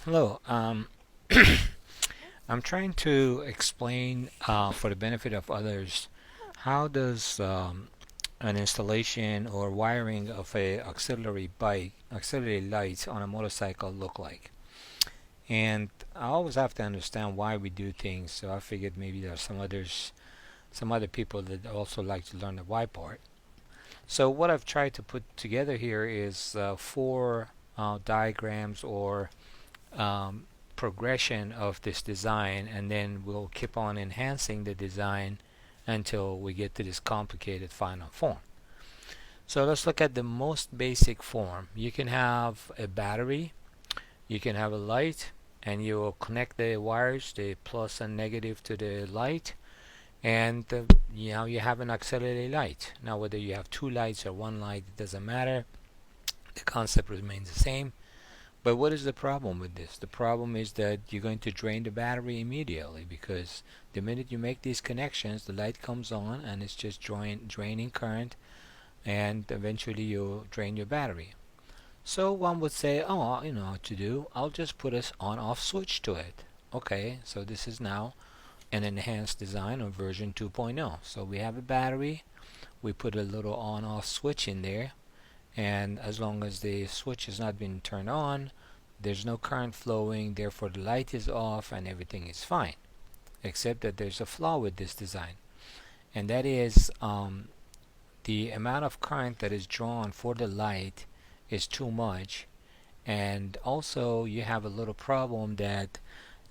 Hello. I'm trying to explain for the benefit of others how does an installation or wiring of a auxiliary lights on a motorcycle look like. And I always have to understand why we do things. So I figured maybe there are some other people that also like to learn the why part. So what I've tried to put together here is four diagrams or um, progression of this design, and then we'll keep on enhancing the design until we get to this complicated final form. So let's look at the most basic form. You can have a battery, you can have a light, and you will connect the wires, the plus and negative, to the light, and you have an auxiliary light. Now whether you have two lights or one light, it doesn't matter. The concept remains the same. But what is the problem with this? The problem is that you're going to drain the battery immediately, because the minute you make these connections, the light comes on and it's just draining current, and eventually you'll drain your battery. So one would say, oh, you know what to do. I'll just put a on-off switch to it. Okay, so this is now an enhanced design of version 2.0. So we have a battery, we put a little on-off switch in there, and as long as the switch has not been turned on, there's no current flowing, therefore the light is off and everything is fine. Except that there's a flaw with this design, and that is the amount of current that is drawn for the light is too much. And also you have a little problem that,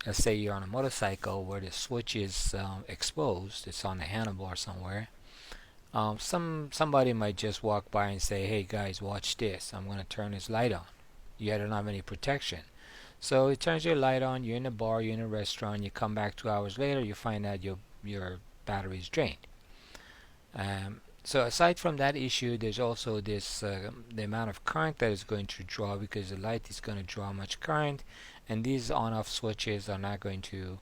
let's say you're on a motorcycle where the switch is exposed, it's on the handlebar somewhere. Somebody might just walk by and say, hey guys, watch this, I'm going to turn this light on. You don't have any protection. So it turns your light on, you're in a bar, you're in a restaurant, you come back 2 hours later, you find out your battery is drained. So aside from that issue, there's also this the amount of current that is going to draw, because the light is going to draw much current, and these on-off switches are not going to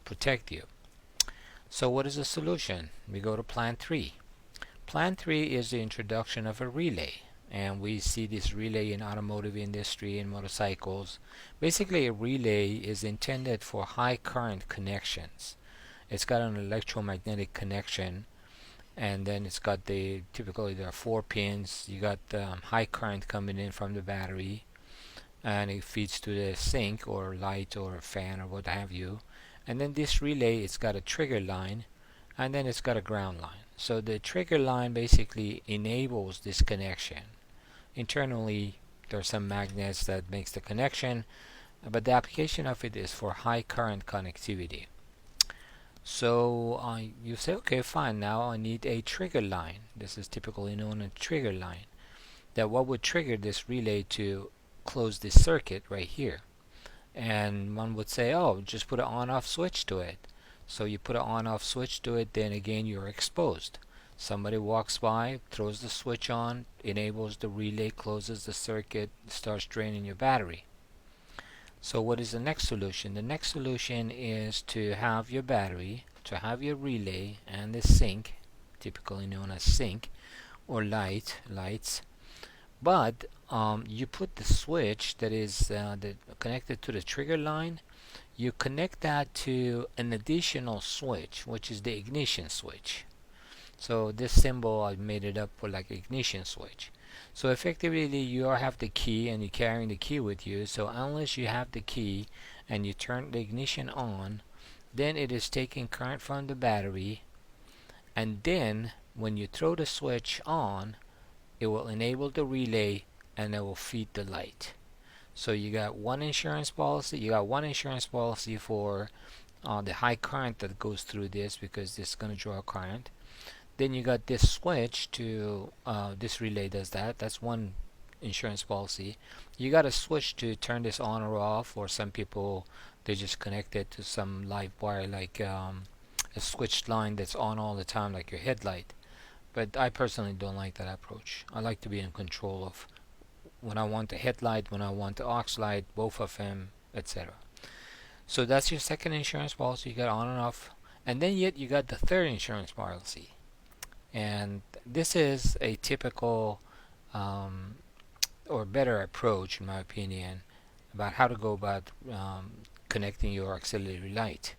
protect you. So what is the solution? We go to plan 3. Plan 3 is the introduction of a relay, and we see this relay in automotive industry and motorcycles. Basically, a relay is intended for high current connections. It's got an electromagnetic connection, and then it's got typically there are 4 pins. You got high current coming in from the battery, and it feeds to the sink or light or a fan or what have you. And then this relay, it's got a trigger line, and then it's got a ground line. So the trigger line basically enables this connection. Internally there are some magnets that makes the connection, but the application of it is for high current connectivity. So you say, okay, fine, now I need a trigger line. This is typically known as a trigger line. That what would trigger this relay to close this circuit right here? And one would say, oh, just put an on-off switch to it. So you put an on-off switch to it, then again you're exposed. Somebody walks by, throws the switch on, enables the relay, closes the circuit, starts draining your battery. So what is the next solution? The next solution is to have your battery, to have your relay and the sink, typically known as sink or lights, but you put the switch that is connected to the trigger line, you connect that to an additional switch, which is the ignition switch. So this symbol, I made it up for like ignition switch. So effectively you have the key and you're carrying the key with you. So unless you have the key and you turn the ignition on, then it is taking current from the battery, and then when you throw the switch on, it will enable the relay and it will feed the light. So you got one insurance policy. You got one insurance policy for the high current that goes through this, because this is going to draw current. Then you got this switch to this relay does that. That's one insurance policy. You got a switch to turn this on or off, or some people they just connect it to some live wire, like a switched line that's on all the time, like your headlight. But I personally don't like that approach. I like to be in control of when I want the headlight, when I want the Auxlight, both of them, etc. So that's your second insurance policy. You got on and off, and then yet you got the third insurance policy, and this is a typical or better approach, in my opinion, about how to go about connecting your auxiliary light.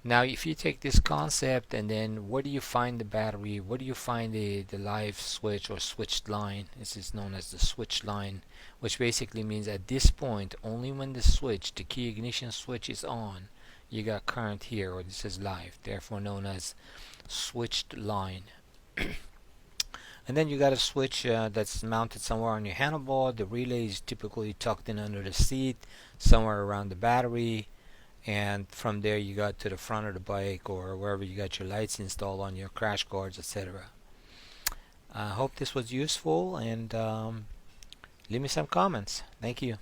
Now, if you take this concept and then where do you find the battery, where do you find the live switch or switched line? This is known as the switch line, which basically means at this point, only when the switch, the key ignition switch is on, you got current here, or this is live, therefore known as switched line. And then you got a switch that's mounted somewhere on your handlebar. The relay is typically tucked in under the seat, somewhere around the battery, and from there you got to the front of the bike or wherever you got your lights installed on your crash guards, etc. I hope this was useful, and leave me some comments. Thank you.